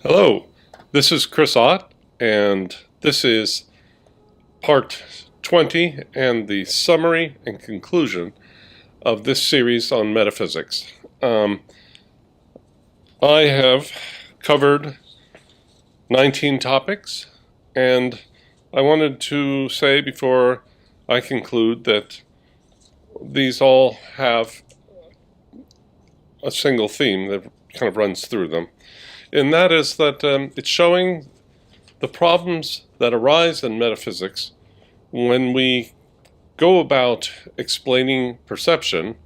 Hello, this is Chris Ott, and this is part 20 and the summary and conclusion of this series on metaphysics. I have covered 19 topics, and I wanted to say before I conclude that these all have a single theme that kind of runs through them. And that is that it's showing the problems that arise in metaphysics when we go about explaining perception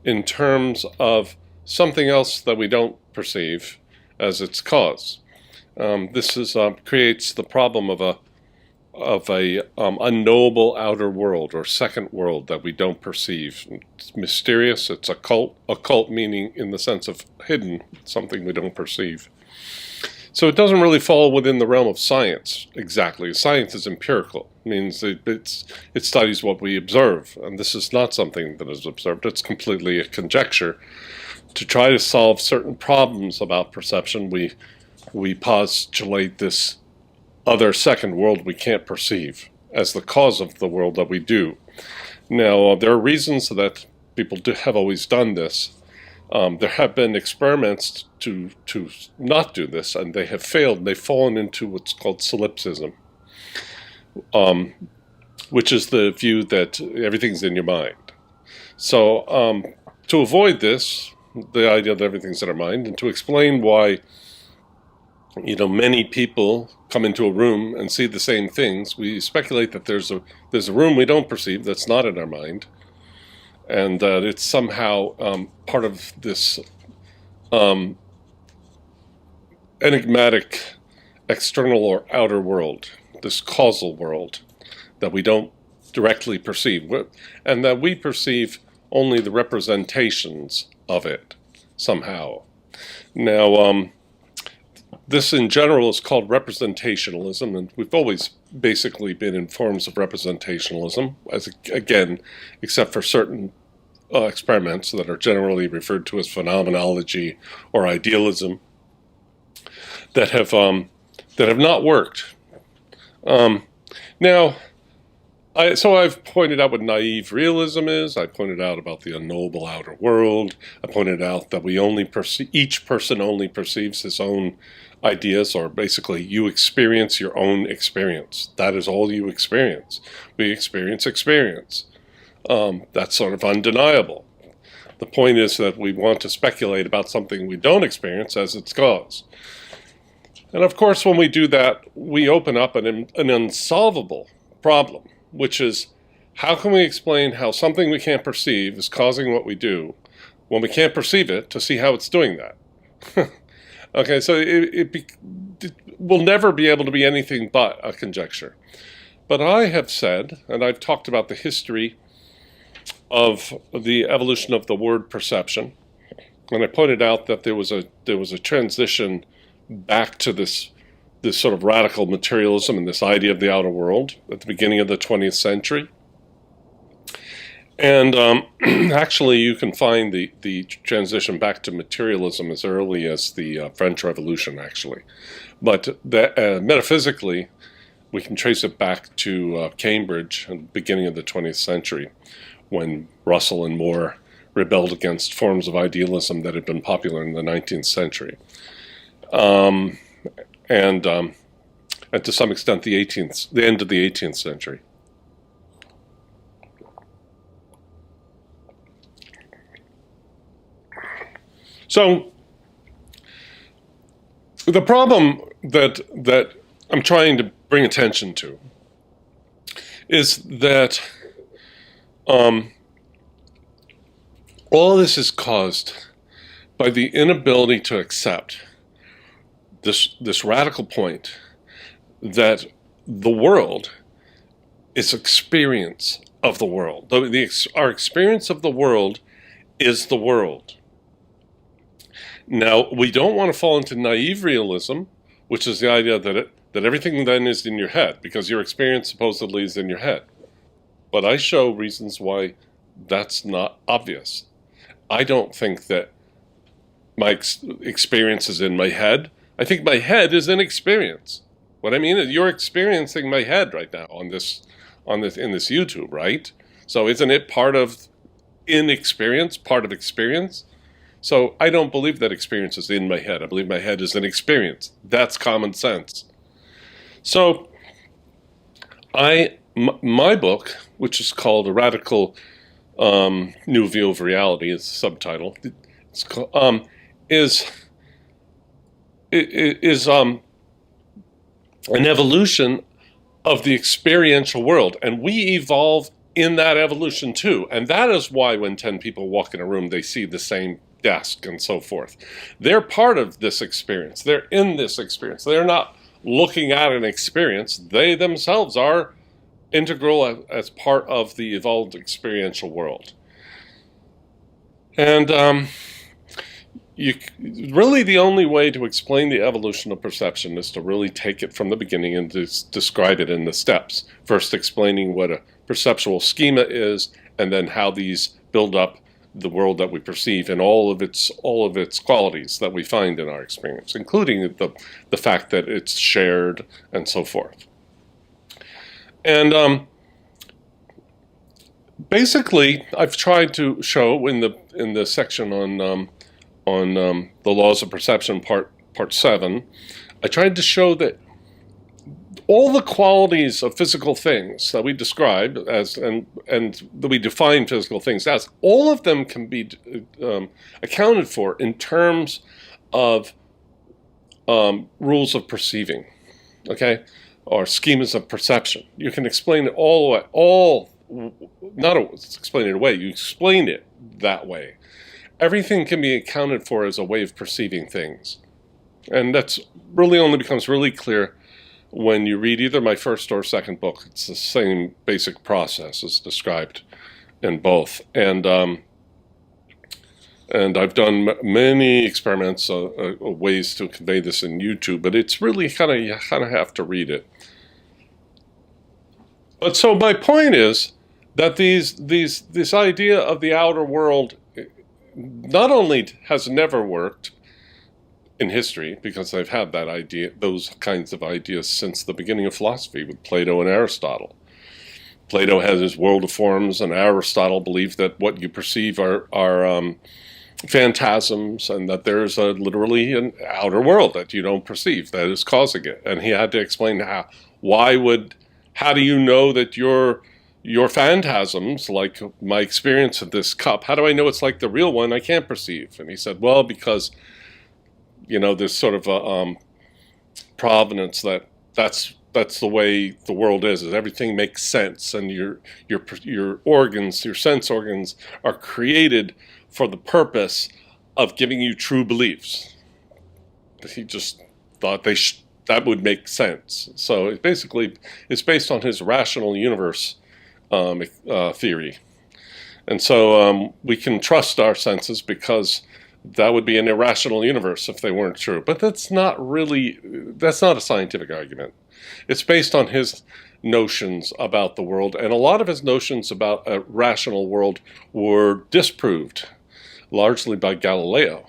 in terms of something else that we don't perceive as its cause. This creates the problem of a unknowable outer world or second world that we don't perceive. It's mysterious. It's occult meaning in the sense of hidden, something we don't perceive. So it doesn't really fall within the realm of science exactly. Science is empirical. It means it studies what we observe, and this is not something that is observed. It's completely a conjecture. To try to solve certain problems about perception, we postulate this other second world we can't perceive as the cause of the world that we do. Now, there are reasons that people have always done this. There have been experiments to not do this, and they have failed. They've fallen into what's called solipsism, which is the view that everything's in your mind. So to avoid this, the idea that everything's in our mind, and to explain why many people come into a room and see the same things, we speculate that there's a room we don't perceive that's not in our mind, and that it's somehow part of this enigmatic external or outer world, this causal world that we don't directly perceive, and that we perceive only the representations of it somehow. Now, this in general is called representationalism, and we've always basically been in forms of representationalism, again, except for certain experiments that are generally referred to as phenomenology or idealism that have not worked. Now, I've pointed out what naive realism is. I pointed out about the unknowable outer world. I pointed out that each person only perceives his own ideas, or basically you experience your own experience. That is all you experience. We experience experience. That's sort of undeniable. The point is that we want to speculate about something we don't experience as its cause. And of course, when we do that, we open up an unsolvable problem, which is, how can we explain how something we can't perceive is causing what we do when we can't perceive it to see how it's doing that? Okay, so it will never be able to be anything but a conjecture. But I have said, and I've talked about the history of the evolution of the word perception, and I pointed out that there was a transition back to this sort of radical materialism and this idea of the outer world at the beginning of the 20th century. And actually, you can find the transition back to materialism as early as the French Revolution, actually. But metaphysically, we can trace it back to Cambridge at the beginning of the 20th century, when Russell and Moore rebelled against forms of idealism that had been popular in the 19th century. And to some extent, the end of the 18th century. So the problem that I'm trying to bring attention to is that all this is caused by the inability to accept this radical point that the world is experience of the world. Our experience of the world is the world. Now, we don't want to fall into naive realism, which is the idea that everything then is in your head, because your experience supposedly is in your head. But I show reasons why that's not obvious. I don't think that my experience is in my head. I think my head is an experience. What I mean is you're experiencing my head right now in this YouTube, right? So isn't it part of inexperience, part of experience? So I don't believe that experience is in my head. I believe my head is an experience. That's common sense. So my book, which is called A Radical New View of Reality, is the subtitle. It's called, is an evolution of the experiential world, and we evolve in that evolution too. And that is why when 10 people walk in a room, they see the same desk and so forth. They're part of this experience. They're in this experience. They're not looking at an experience. They themselves are integral as part of the evolved experiential world. And really the only way to explain the evolution of perception is to really take it from the beginning and describe it in the steps. First explaining what a perceptual schema is, and then how these build up the world that we perceive and all of its qualities that we find in our experience, including the fact that it's shared and so forth. And basically, I've tried to show in the section on the laws of perception, part 7, I tried to show that all the qualities of physical things that we describe as and that we define physical things as, all of them can be accounted for in terms of rules of perceiving, okay, or schemas of perception. You can explain it not explain it away. You explain it that way. Everything can be accounted for as a way of perceiving things. And that's really only becomes really clear when you read either my first or second book. It's the same basic process as described in both. And I've done many experiments, ways to convey this in YouTube, but it's really you kind of have to read it. But so my point is that this idea of the outer world not only has never worked in history, because they've had that idea, those kinds of ideas since the beginning of philosophy with Plato and Aristotle. Plato has his world of forms, and Aristotle believed that what you perceive are phantasms, and that there's literally an outer world that you don't perceive that is causing it. And he had to explain how do you know that your phantasms, like my experience of this cup, how do I know it's like the real one I can't perceive? And he said, well, because there's sort of a provenance that's the way the world is everything makes sense, and your organs, your sense organs, are created for the purpose of giving you true beliefs. He just thought that would make sense. So it's based on his rational universe theory. And so we can trust our senses because that would be an irrational universe if they weren't true. But that's not a scientific argument. It's based on his notions about the world, and a lot of his notions about a rational world were disproved, largely by Galileo.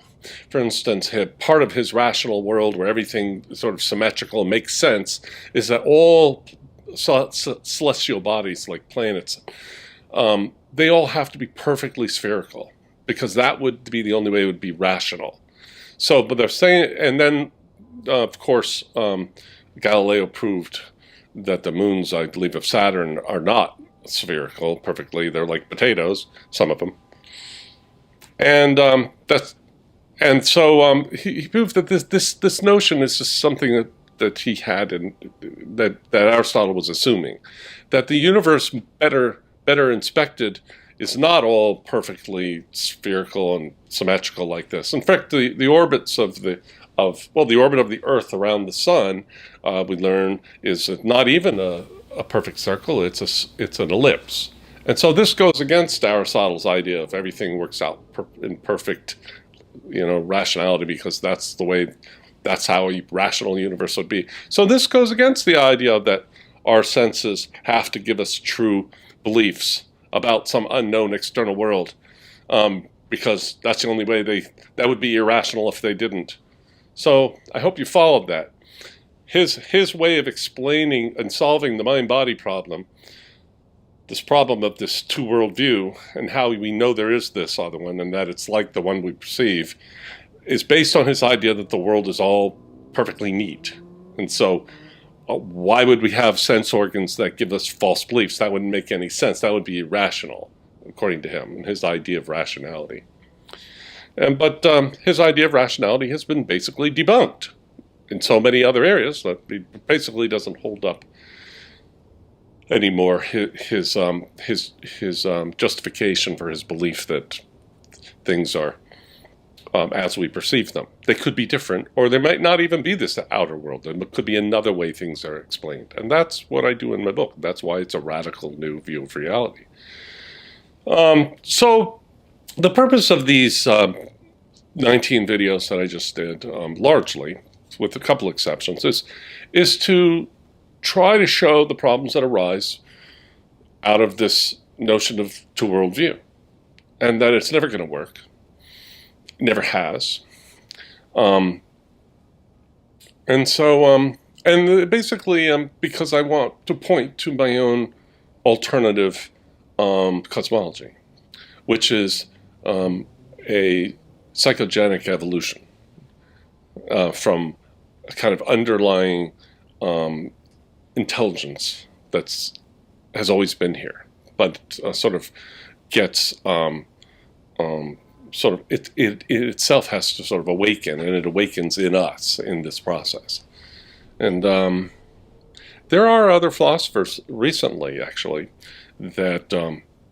For instance, part of his rational world, where everything sort of symmetrical makes sense, is that all celestial bodies, like planets, they all have to be perfectly spherical, because that would be the only way it would be rational. So, but they're saying, and then, of course, Galileo proved that the moons, I believe, of Saturn are not spherical perfectly. They're like potatoes, some of them. And so he proved that this notion is just something that he had, and that Aristotle was assuming, that the universe better inspected is not all perfectly spherical and symmetrical like this. In fact, the orbits of the orbit of the Earth around the Sun, we learn, is not even a perfect circle. It's an ellipse. And so this goes against Aristotle's idea of everything works out in perfect, rationality, because that's how a rational universe would be. So this goes against the idea that our senses have to give us true beliefs about some unknown external world, because that's the only way that would be irrational if they didn't. So I hope you followed that. His way of explaining and solving the mind-body problem, this problem of this two-world view, and how we know there is this other one and that it's like the one we perceive, is based on his idea that the world is all perfectly neat. And so why would we have sense organs that give us false beliefs? That wouldn't make any sense. That would be irrational, according to him, and his idea of rationality. But his idea of rationality has been basically debunked in so many other areas that it basically doesn't hold up anymore. His justification for his belief that things are as we perceive them. They could be different, or there might not even be this outer world. It could be another way things are explained. And that's what I do in my book. That's why it's a radical new view of reality. So the purpose of these 19 videos that I just did, largely, with a couple exceptions, is to try to show the problems that arise out of this notion of two-world view, and that it's never going to work. Never has. And basically, because I want to point to my own alternative cosmology, which is a psychogenic evolution from a kind of underlying intelligence has always been here, but sort of gets it itself has to sort of awaken, and it awakens in us in this process. And there are other philosophers recently, actually, that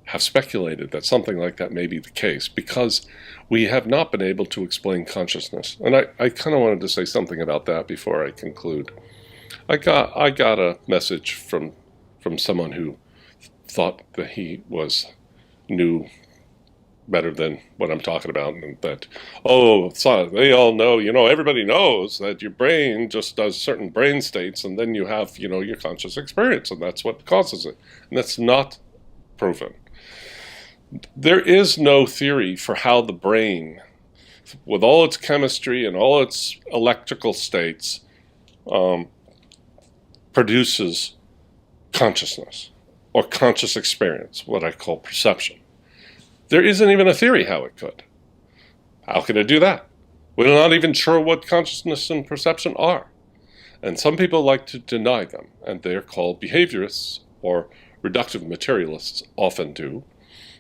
have speculated that something like that may be the case, because we have not been able to explain consciousness. And I kind of wanted to say something about that before I conclude. I got a message from someone who thought that he knew better than what I'm talking about, and that, they all know, everybody knows that your brain just does certain brain states, and then you have, your conscious experience, and that's what causes it. And that's not proven. There is no theory for how the brain, with all its chemistry and all its electrical states, produces consciousness or conscious experience, what I call perception. There isn't even a theory how it could. How can it do that? We're not even sure what consciousness and perception are. And some people like to deny them, and they're called behaviorists, or reductive materialists often do.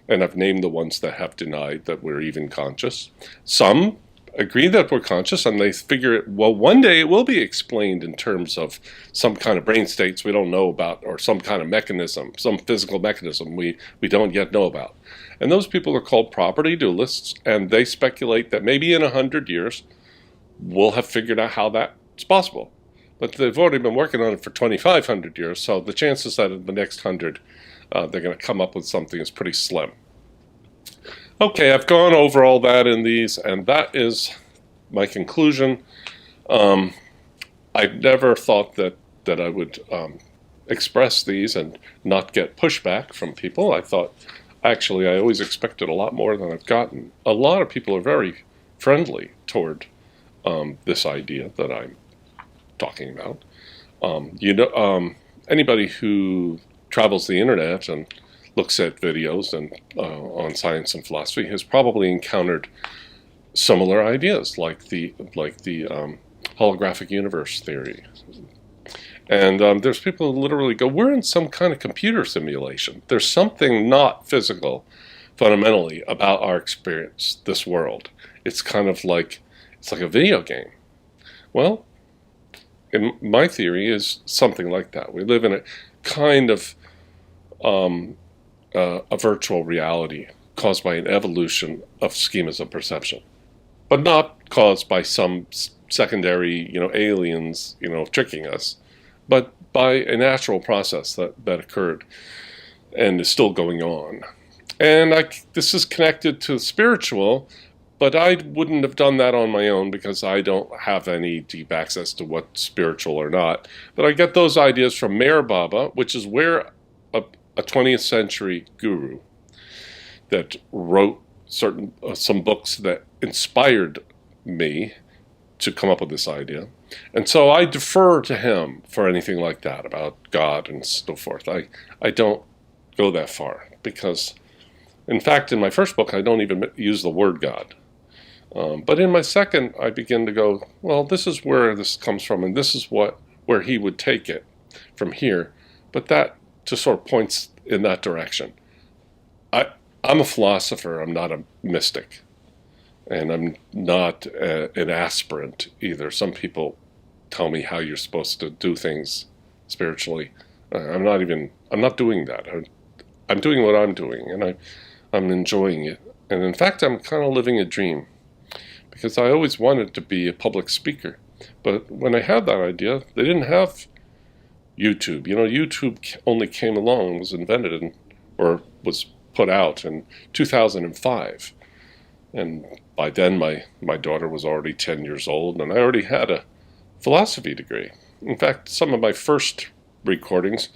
And I've named the ones that have denied that we're even conscious. Some agree that we're conscious, and they figure, one day it will be explained in terms of some kind of brain states we don't know about, or some kind of mechanism, some physical mechanism we don't yet know about. And those people are called property dualists, and they speculate that maybe in 100 years we'll have figured out how that's possible. But they've already been working on it for 2,500 years, so the chances that in the next 100 they're going to come up with something is pretty slim. Okay, I've gone over all that in these, and that is my conclusion. I've never thought that I would express these and not get pushback from people. I always expected a lot more than I've gotten. A lot of people are very friendly toward this idea that I'm talking about. Anybody who travels the internet and looks at videos and on science and philosophy has probably encountered similar ideas, like the holographic universe theory. And there's people who literally go, we're in some kind of computer simulation. There's something not physical, fundamentally, about our experience, this world. It's kind of like, it's like a video game. Well, in my theory is something like that. We live in a kind of a virtual reality caused by an evolution of schemas of perception, but not caused by some secondary, aliens, tricking us, but by a natural process that occurred and is still going on. And this is connected to spiritual, but I wouldn't have done that on my own because I don't have any deep access to what's spiritual or not. But I get those ideas from Meher Baba, which is where a 20th century guru that wrote some books that inspired me to come up with this idea. And so I defer to him for anything like that about God and so forth. I don't go that far because, in fact, in my first book, I don't even use the word God. But in my second, I begin to go, well, this is where this comes from, and this is where he would take it from here. But that just sort of points in that direction. I'm a philosopher. I'm not a mystic. And I'm not an aspirant either. Some people tell me how you're supposed to do things spiritually. I'm not doing that. I'm doing what I'm doing, and I'm enjoying it. And in fact, I'm kind of living a dream, because I always wanted to be a public speaker. But when I had that idea, they didn't have YouTube. YouTube only came along, was invented, or was put out in 2005. And by then, my daughter was already 10 years old, and I already had a philosophy degree. In fact, some of my first recordings,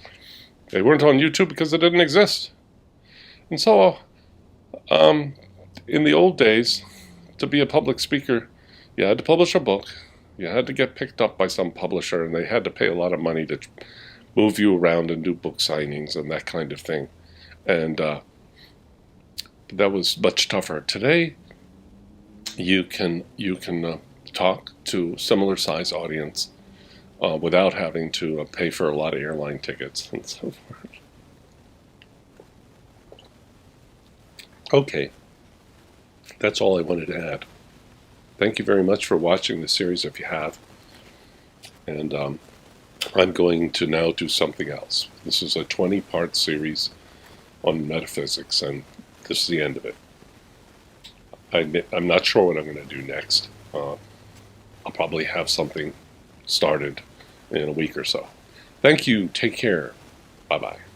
they weren't on YouTube because they didn't exist. And so, in the old days, to be a public speaker, you had to publish a book, you had to get picked up by some publisher, and they had to pay a lot of money to move you around and do book signings and that kind of thing. And that was much tougher. Today, you can talk to a similar size audience without having to pay for a lot of airline tickets and so forth. Okay, that's all I wanted to add. Thank you very much for watching the series if you have. And I'm going to now do something else. This is a 20-part series on metaphysics, and this is the end of it. I'm not sure what I'm going to do next. I'll probably have something started in a week or so. Thank you. Take care. Bye-bye.